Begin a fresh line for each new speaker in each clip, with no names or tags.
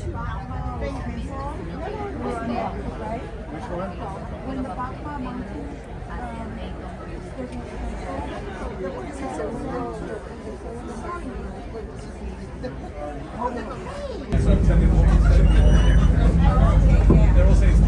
Which one? They're all saying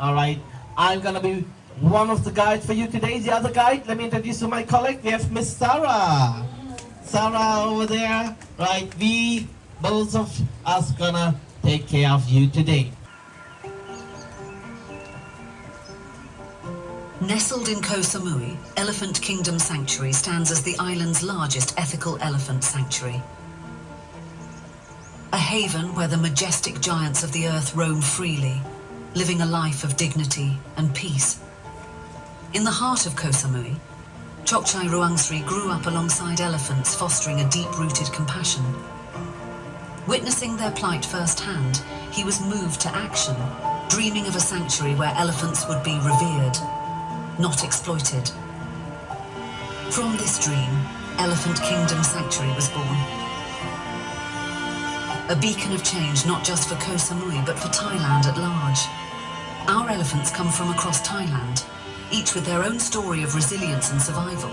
All right, I'm gonna be one of the guides for you today. The other guide, let me introduce you my colleague. We have Miss Sarah. Sarah over there, right? We both of us gonna take care of you today.
Nestled in Koh Samui, Elephant Kingdom Sanctuary stands as the island's largest ethical elephant sanctuary. A haven where the majestic giants of the earth roam freely, living a life of dignity and peace. In the heart of Koh Samui, Chokchai Ruangsri grew up alongside elephants, fostering a deep-rooted compassion. Witnessing their plight firsthand, he was moved to action, dreaming of a sanctuary where elephants would be revered, not exploited. From this dream, Elephant Kingdom Sanctuary was born. A beacon of change not just for Koh Samui but for Thailand at large. Our elephants come from across Thailand, each with their own story of resilience and survival.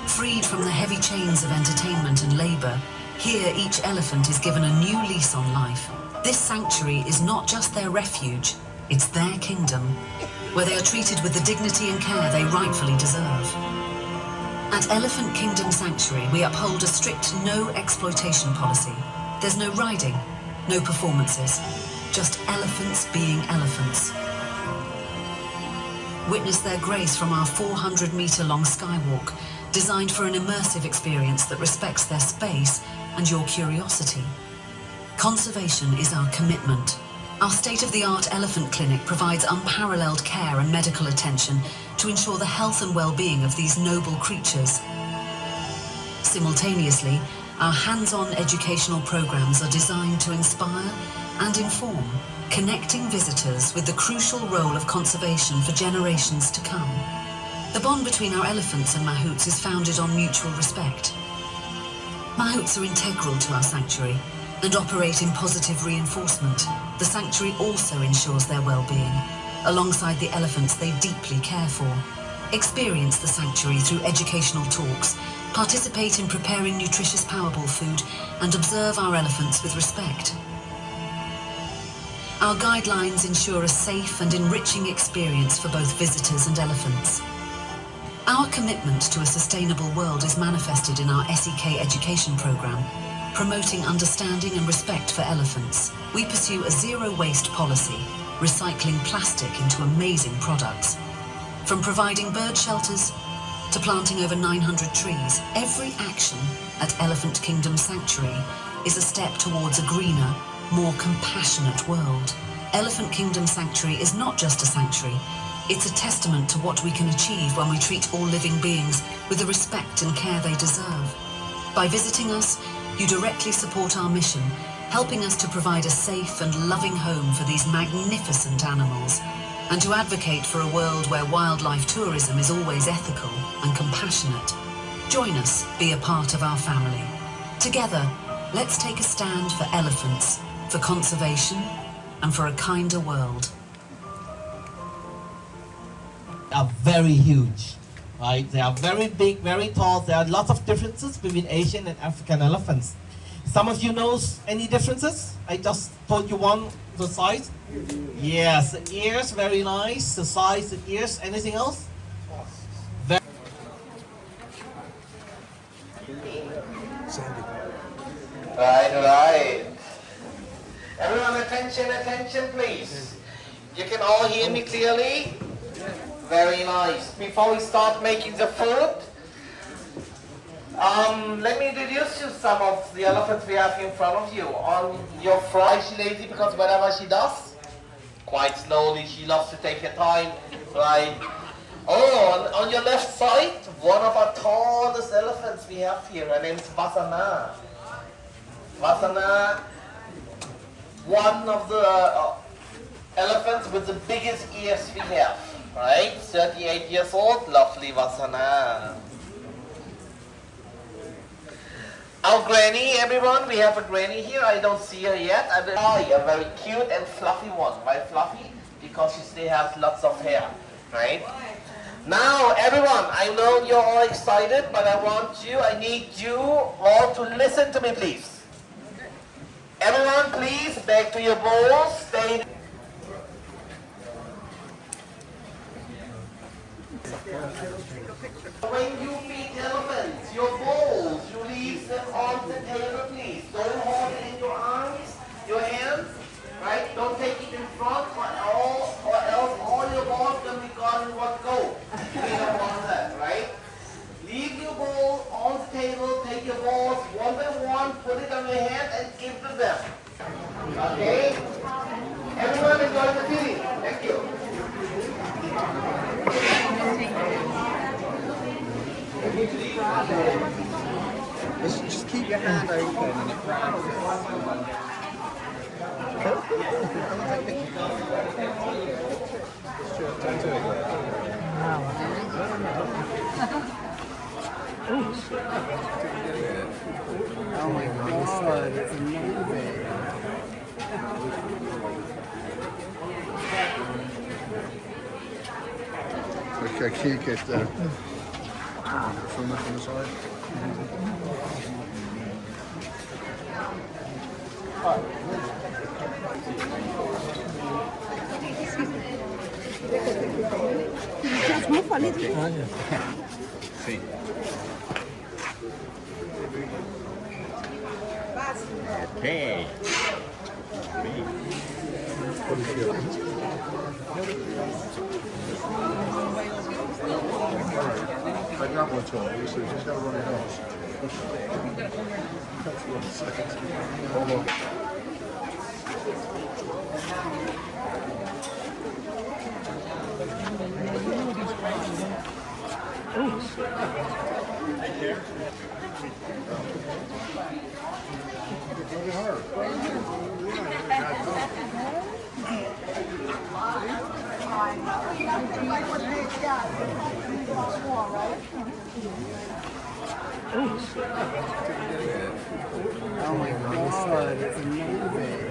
Freed from the heavy chains of entertainment and labour, here each elephant is given a new lease on life. This sanctuary is not just their refuge, it's their kingdom, where they are treated with the dignity and care they rightfully deserve. At Elephant Kingdom Sanctuary, we uphold a strict no exploitation policy. There's no riding, no performances, just elephants being elephants. Witness their grace from our 400-metre-long skywalk, designed for an immersive experience that respects their space and your curiosity. Conservation is our commitment. Our state-of-the-art elephant clinic provides unparalleled care and medical attention to ensure the health and well-being of these noble creatures. Simultaneously, our hands-on educational programs are designed to inspire and inform, connecting visitors with the crucial role of conservation for generations to come. The bond between our elephants and mahouts is founded on mutual respect. Mahouts are integral to our sanctuary and operate in positive reinforcement. The sanctuary also ensures their well-being, alongside the elephants they deeply care for. Experience the sanctuary through educational talks, participate in preparing nutritious powerball food, and observe our elephants with respect. Our guidelines ensure a safe and enriching experience for both visitors and elephants. Our commitment to a sustainable world is manifested in our SEK education program, promoting understanding and respect for elephants. We pursue a zero-waste policy, recycling plastic into amazing products. From providing bird shelters to planting over 900 trees, every action at Elephant Kingdom Sanctuary is a step towards a greener, more compassionate world. Elephant Kingdom Sanctuary is not just a sanctuary, it's a testament to what we can achieve when we treat all living beings with the respect and care they deserve. By visiting us, you directly support our mission, helping us to provide a safe and loving home for these magnificent animals, and to advocate for a world where wildlife tourism is always ethical and compassionate. Join us, be a part of our family. Together, let's take a stand for elephants, for conservation, and for a kinder world.
Are very huge, right? They are very big, very tall. There are lots of differences between Asian and African elephants. Some of you knows any differences? I just told you one, the size. Yes, the ears, very nice. The size, the ears. Anything else? Right. Everyone, attention, please. You can all hear me clearly? Very nice. Before we start making the food, let me introduce you some of the elephants we have in front of you. On your front, she's lazy because whatever she does, quite slowly, she loves to take her time, right? Oh, on your left side, one of our tallest elephants we have here. Her name is Vasana. Vasana, one of the elephants with the biggest ears we have. Right, 38 years old, lovely Vasana. Our granny, everyone, we have a granny here. I don't see her yet. A very cute and fluffy one. Why fluffy? Because she still has lots of hair, right? Now, everyone, I know you're all excited, but I need you all to listen to me, please. Everyone, please, back to your bowls. Stay. When you feed elephants, your bowls, you leave them on the table, please. Don't hold it in your arms, your hands, right? Don't take it in front, or else all your balls can be gone in one go. We don't want that, right? Leave your bowl on the table, take your balls one by one, put it on your hand and give to them. Okay? Everyone enjoy the feeding. Thank you.
Just keep your hand open and it grabs it. Stuart, don't do it yet. Oh my god, it's amazing.
Okay, keep it there. From the side.
Sí. Okay.
Take that one, Tom. You see, just got to run it out. That's 1 second. Hold on. Really hard.
Oh my god, it's amazing.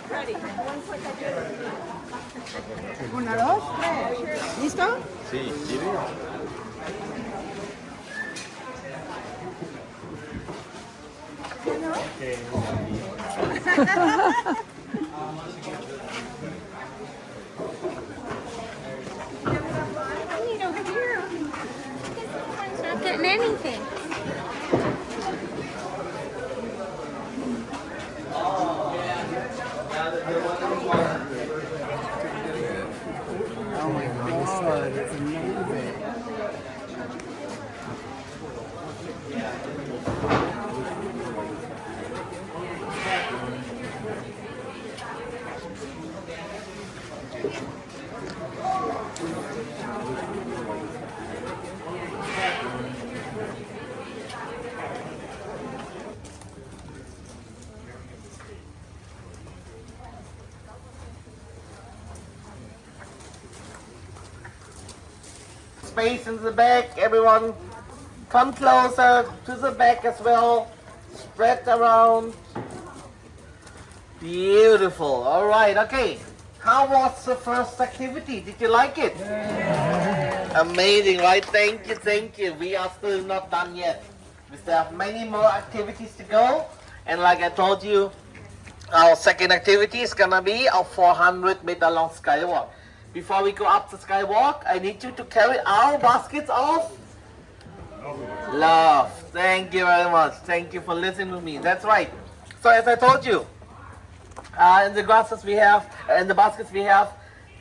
Ready. Una, dos, tres. ¿Listo?
Sí, ¿quiere?
I need over here. It's not getting anything.
Oh my god, it's amazing.
Space in the back, everyone. Come closer to the back as well. Spread around. Beautiful. All right, okay. How was the first activity? Did you like it? Yeah. Amazing, right? Thank you, thank you. We are still not done yet. We still have many more activities to go. And like I told you, our second activity is gonna be a 400-meter long skywalk. Before we go up the skywalk, I need you to carry our baskets of love. Thank you very much. Thank you for listening to me. That's right. So as I told you, in the grasses we have, in the baskets we have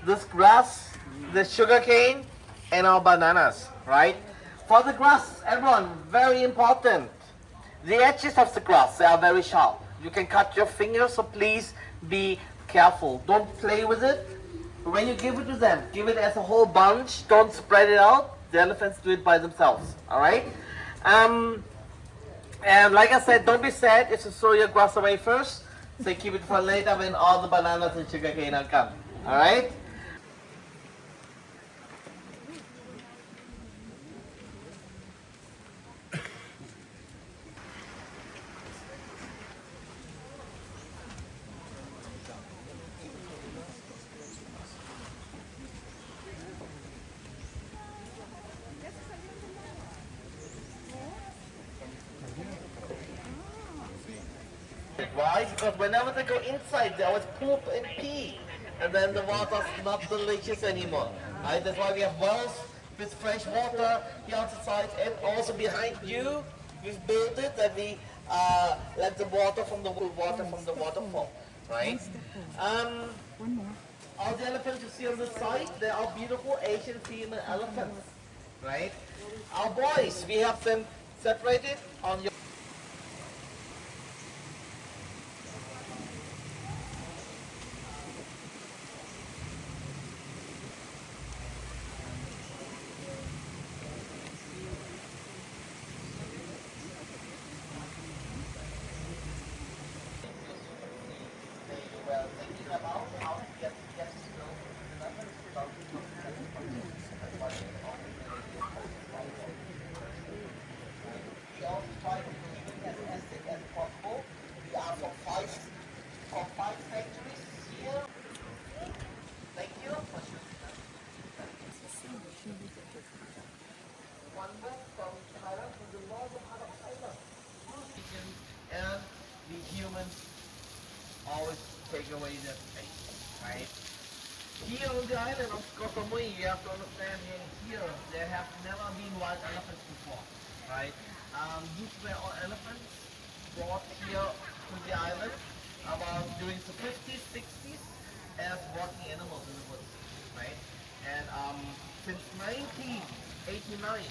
this grass, the sugar cane, and our bananas, right? For the grass, everyone, very important. The edges of the grass, they are very sharp. You can cut your fingers, so please be careful. Don't play with it. When you give it to them, give it as a whole bunch. Don't spread it out. The elephants do it by themselves. All right. And like I said, don't be sad if you throw your grass away first. So keep it for later when all the bananas and sugar cane are come. All right. Why? Because whenever they go inside, they always poop and pee. And then the water's not delicious anymore. Right? That's why we have wells with fresh water here outside, and also behind you, we've built it and we let the water from the waterfall. Right? All the elephants you see on the side, they are beautiful Asian female elephants. Right? Our boys, we have them separated on your and the humans always take away their space, right? Here on the island of Samui, you have to understand here there have never been wild elephants before, right? These were all elephants brought here to the island about during the 50s, 60s as working animals in the woods, right? And since 1989,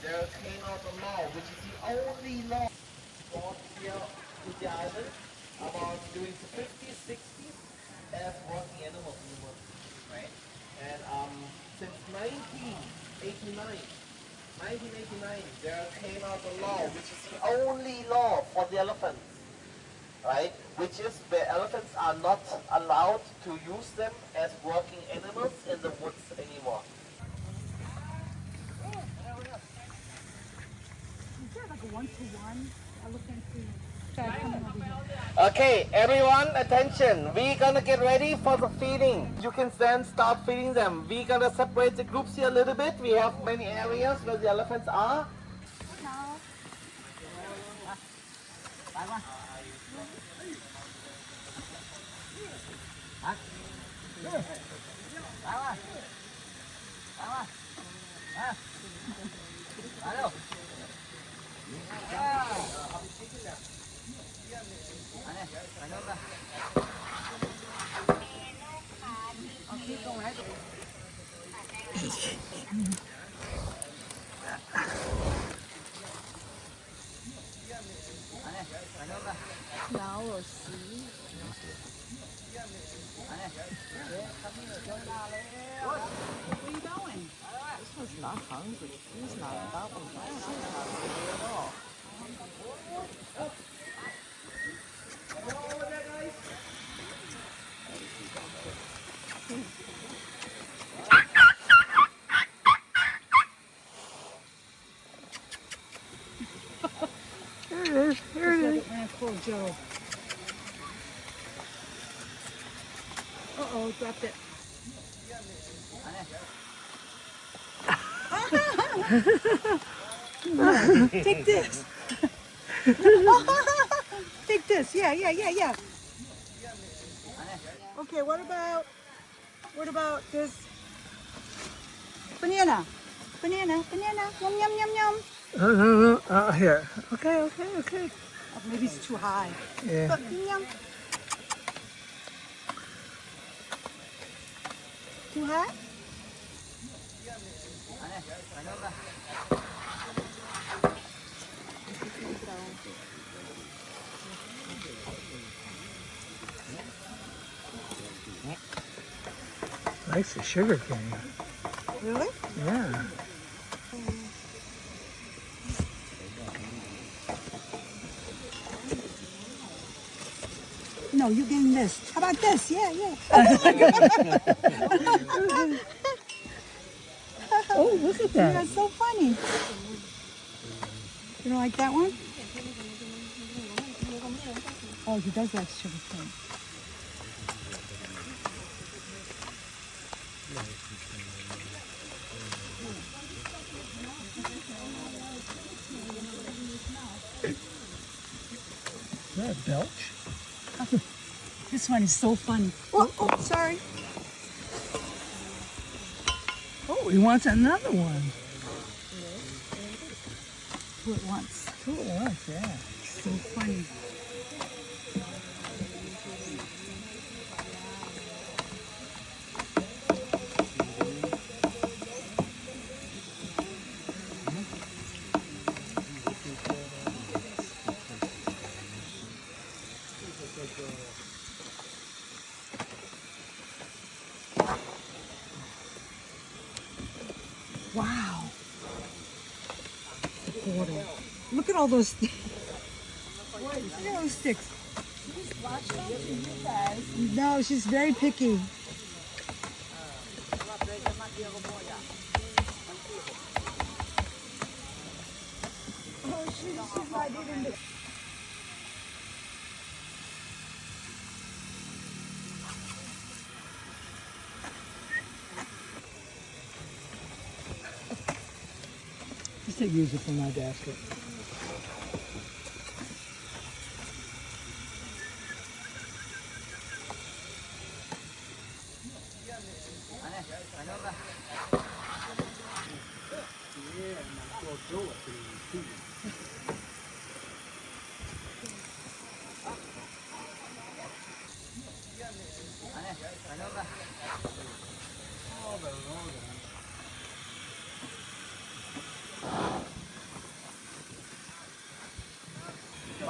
there came out a law, which is the only law brought here to the island about during the 50s, 60s as working animals in the woods, right? And since 1989, there came out a law, which is the only law for the elephants, right? Which is where elephants are not allowed to use them as working animals in the woods anymore.
Is there like a one-to-one elephant food? Coming over here.
Okay, everyone, attention. We're gonna get ready for the feeding. You can then start feeding them. We're gonna separate the groups here a little bit. We have many areas where the elephants are.
Here it is. Poor Joe. Uh-oh, dropped it. Take this. Take this. Yeah. Okay, what about this? Banana. Yum, yum, yum, yum.
No. Here. Okay.
Oh, maybe it's too high.
Yeah.
But, yum. Too high?
Likes the sugar cane.
Really?
Yeah.
No, you're getting this. How about this? Yeah.
Oh, look at that.
That's so funny. You don't like that one? Oh, he does like sugar cane.
Belch?
This one is so funny. Oh, sorry.
Oh, he wants another one.
Two at once.
Two at once, yeah.
So funny. Wow. Quarter. Look at all those. Look at those sticks. No, she's very picky.
Just to use it for my basket.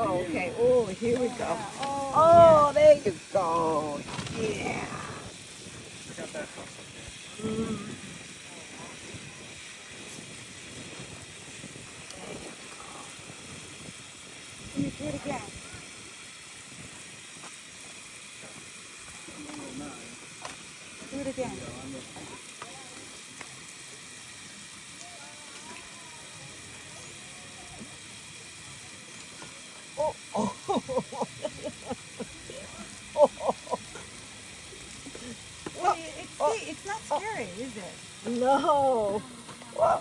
Oh, okay. Oh, here we go. Oh, there you go. Yeah.
Let me do it again. Do it again. Well, it's not scary, is it?
No. Whoa.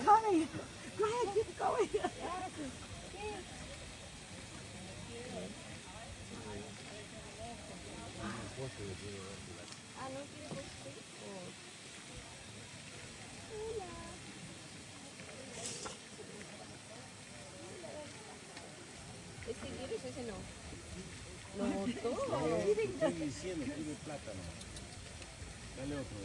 Connie, go ahead, keep going.
¿Ese quieres? Ese no. No, todo.
Estoy diciendo, quiere plátano. Dale otro.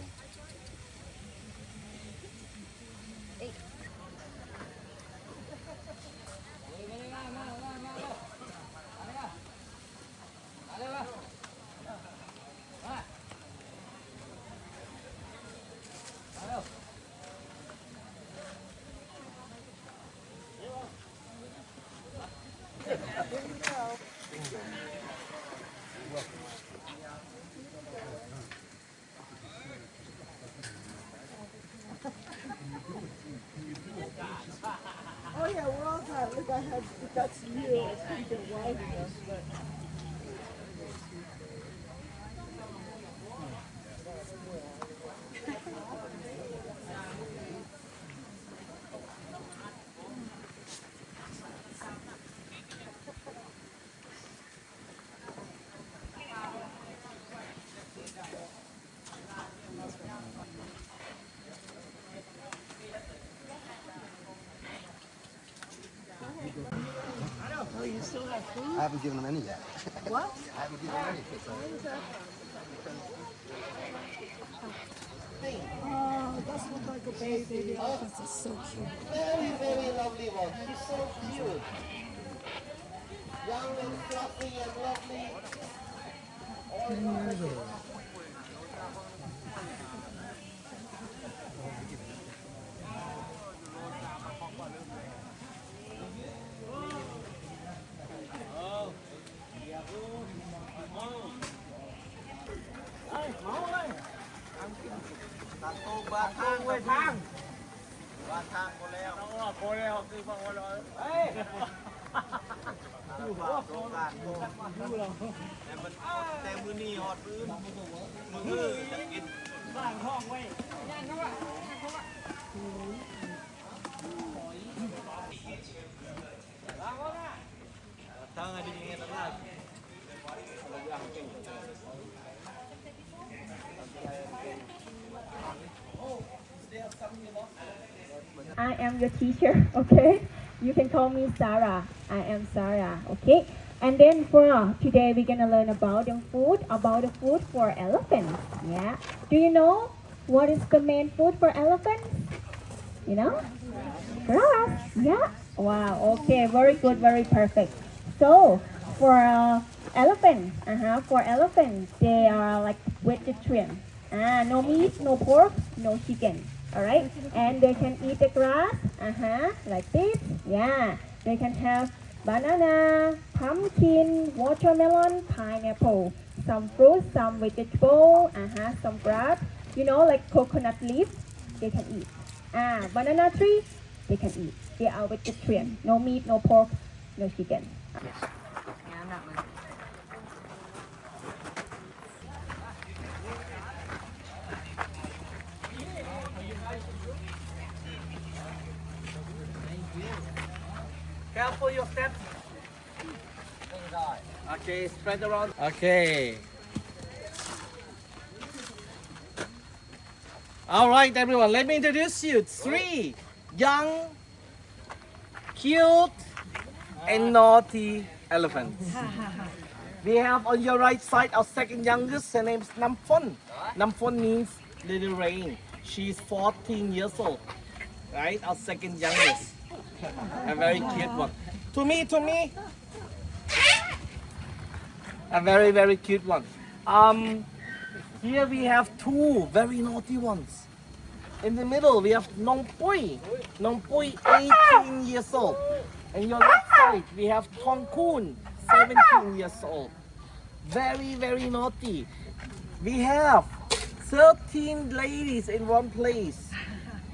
Oh yeah, we're all tired. Look, that's you. I couldn't get wide enough, but. Oh, you still have food?
I haven't given them any yet.
What?
I haven't given them any.
Oh, it does look like a baby.
This is so cute.
Very, very lovely one. She's so cute. Young and fluffy and lovely.
10 years old.
I am your teacher, okay? You can call me Sarah. I am Sarah, okay? And then for today, we're gonna learn about the food for elephants. Yeah. Do you know what is the main food for elephants? You know? Grass. Yeah. Wow. Okay. Very good. Very perfect. So for elephants, they are like vegetarian. No meat, no pork, no chicken. All right, and they can eat the grass, like this. Yeah, they can have banana, pumpkin, watermelon, pineapple, some fruit, some vegetable, some grass. You know, like coconut leaf, they can eat. Banana tree, they can eat. They are vegetarian. No meat, no pork, no chicken.
Careful your steps. Okay, spread around. Okay. All right, everyone. Let me introduce you. 3 young, cute, and naughty elephants. We have on your right side our second youngest. Her name is Namphon. Namphon means little rain. She's 14 years old. Right, our second youngest. A very cute one. To me. A very, very cute one. Here we have 2 very naughty ones. In the middle we have Nong Pui. Nong Pui, 18 years old. And your left side we have Tong Kun, 17 years old. Very, very naughty. We have 13 ladies in one place.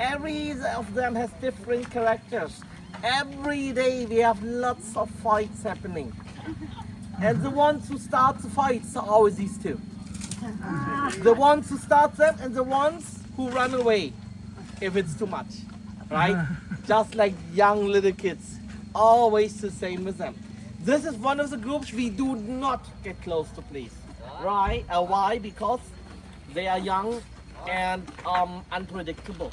Every of them has different characters. Every day we have lots of fights happening. And the ones who start the fights are always these 2. The ones who start them and the ones who run away if it's too much. Right? Just like young little kids. Always the same with them. This is one of the groups we do not get close to, please. Right? Why? Because they are young and unpredictable.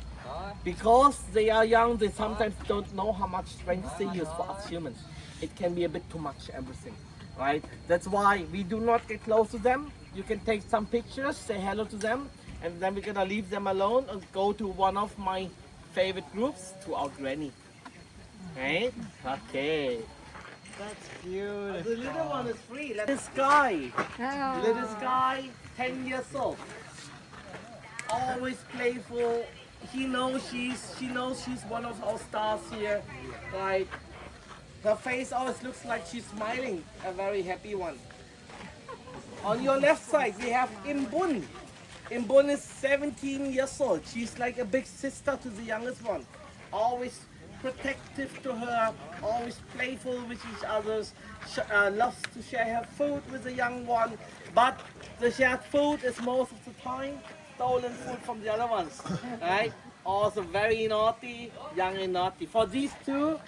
Because they are young, they sometimes don't know how much strength they use for us humans. It can be a bit too much, everything, right? That's why we do not get close to them. You can take some pictures, say hello to them, and then we're gonna leave them alone and go to one of my favorite groups, to our granny. Right? Okay.
That's cute.
The little one is free. Little Sky. Little Sky, 10 years old. Always playful. She knows she's one of our stars here. Like, her face always looks like she's smiling, a very happy one. On your left side, we have Imbun. Imbun is 17 years old. She's like a big sister to the youngest one. Always protective to her, always playful with each other. Loves to share her food with the young one. But the shared food is most of the time stolen food from the other ones, right? Also very naughty, young and naughty. For these 2,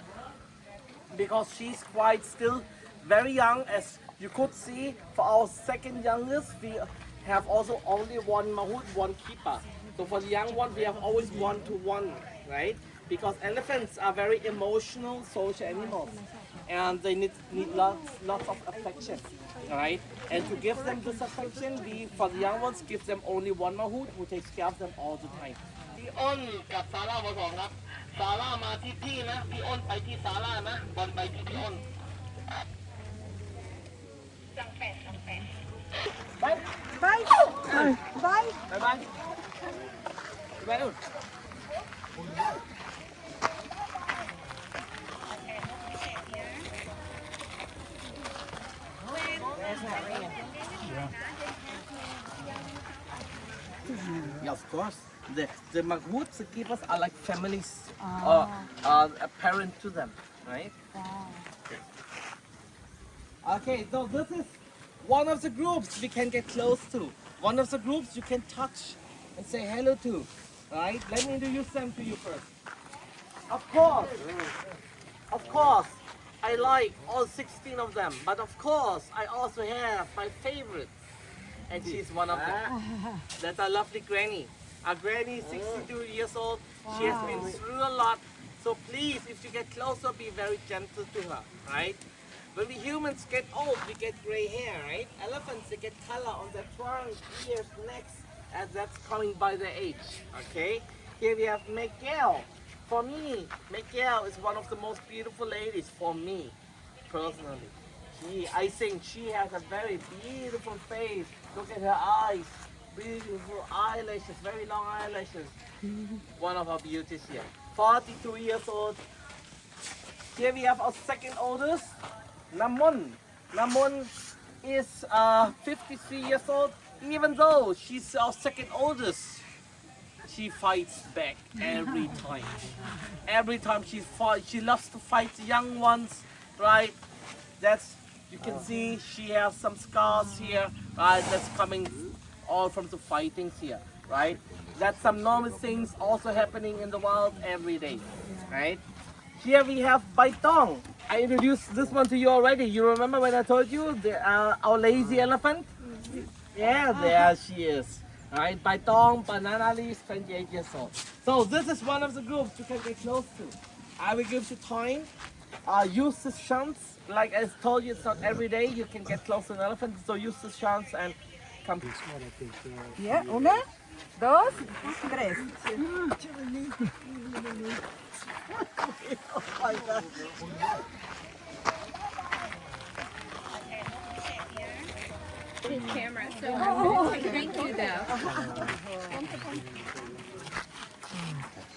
because she's quite still very young, as you could see, for our second youngest, we have also only 1 mahout, 1 keeper. So for the young one, we have always 1-to-1, right? Because elephants are very emotional social animals, and they need lots of affection. Right? And to give them this affection, we, for the young ones, give them only 1 mahout who takes care of them all the time. พี่อ้นกับซาร่ามา2 ครับซาร่ามาที่พี่นะพี่อ้นไปที่ซาร่านะบอลไปที่พี่อ้นไปไปไปไปไปนู่น Yeah, of course. The mammut zookeepers are like families or a parent to them, right? Okay, so this is one of the groups we can get close to. One of the groups you can touch and say hello to, right? Let me introduce them to you first. Of course, I like all 16 of them, but of course, I also have my favorite, and she's one of them. That's our lovely granny. Our granny is 62 years old. She has been through a lot, so please, if you get closer, be very gentle to her, right? When we humans get old, we get gray hair, right? Elephants, they get color on their trunks, ears, necks, as that's coming by their age, okay? Here we have Miguel. For me, Miguel is one of the most beautiful ladies for me, personally. I think she has a very beautiful face. Look at her eyes, beautiful eyelashes, very long eyelashes. One of our beauties here. 42 years old. Here we have our second oldest, Namun. Namun is 53 years old. Even though she's our second oldest, she fights back every time. Every time she fights, she loves to fight the young ones, right? That's, you can see she has some scars here, right? That's coming all from the fightings here, right? That's some normal things also happening in the wild every day, right? Here we have Baitong. I introduced this one to you already. You remember when I told you our lazy elephant? Yeah, there she is. Right, Baitong, banana leaves, 28 years old. So this is one of the groups you can get close to. I will give you time. Use this chance. Like I told you, it's not every day you can get close to an elephant. So use this chance and come.
Yeah, una, dos, tres. Oh my God.
His camera, so I'm going to say thank you though.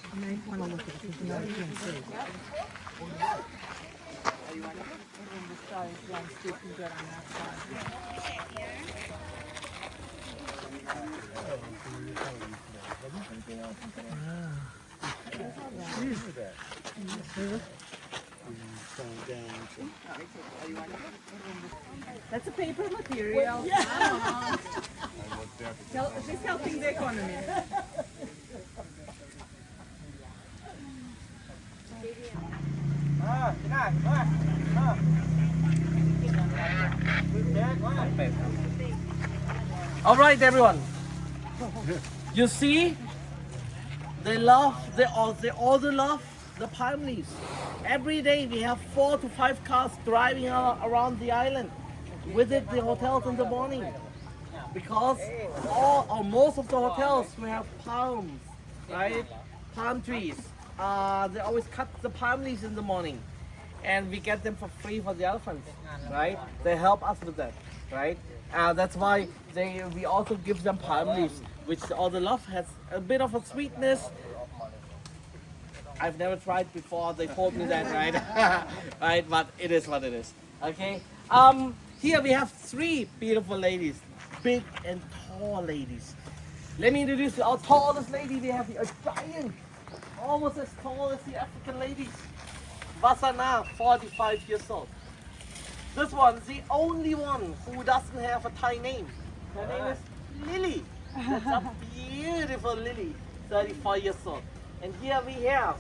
I might want to look at it because you know I can't see. That's a paper material. Yeah. She's helping the economy.
All right, everyone. You see, they love, they all love the palm leaves. Every day we have 4 to 5 cars driving around the island, visit the hotels in the morning, because all or most of the hotels we have palms, right? Palm trees. They always cut the palm leaves in the morning, and we get them for free for the elephants, right? They help us with that, right? That's why we also give them palm leaves, which all the love has a bit of a sweetness. I've never tried before. They told me that, right? Right, but it is what it is. Okay. Here we have 3 beautiful ladies, big and tall ladies. Let me introduce you. Our tallest lady we have here, a giant, almost as tall as the African ladies. Vasana, 45 years old. This one's the only one who doesn't have a Thai name. Her name is Lily. That's a beautiful Lily, 34 years old. And here we have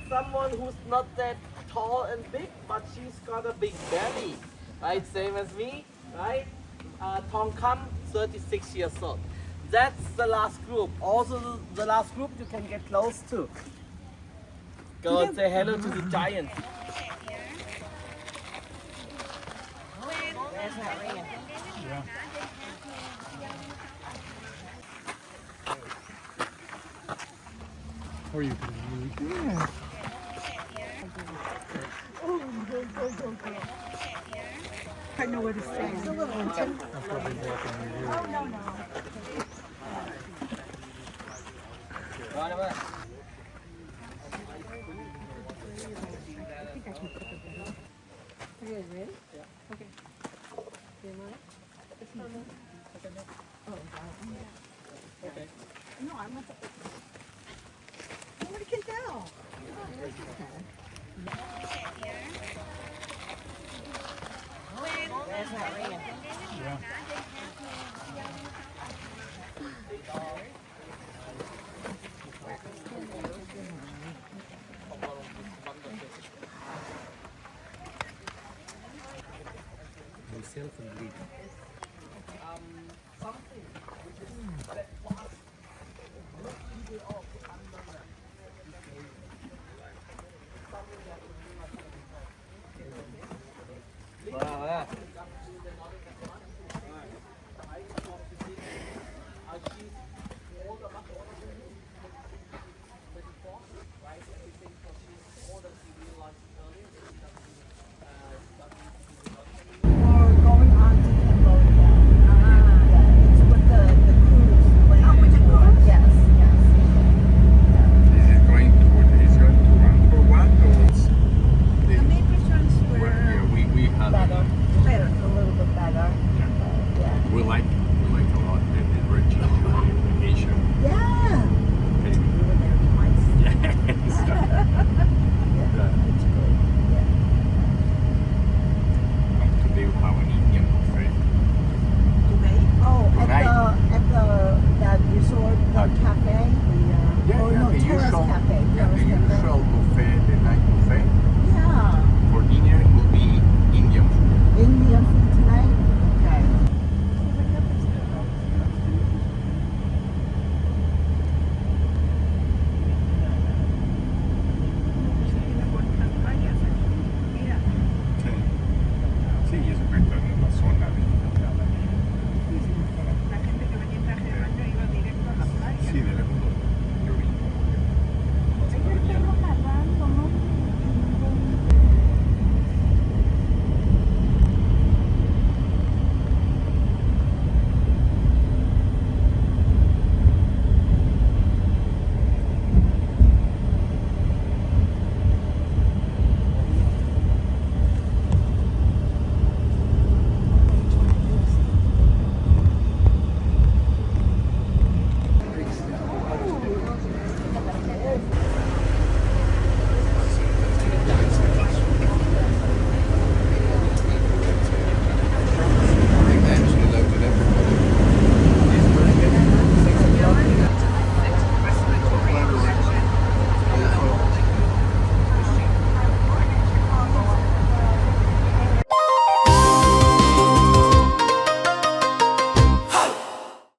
someone who's not that tall and big, but she's got a big belly, right? Same as me, right? Tong Kam, 36 years old. That's the last group. Also, the last group you can get close to. Go and say hello to the giant.
Or you can move.
I know what it's saying. It's a little intense.
I'll probably walk in here.
Oh, no, no. No, I want to. Nobody can tell.
Myself and bleed.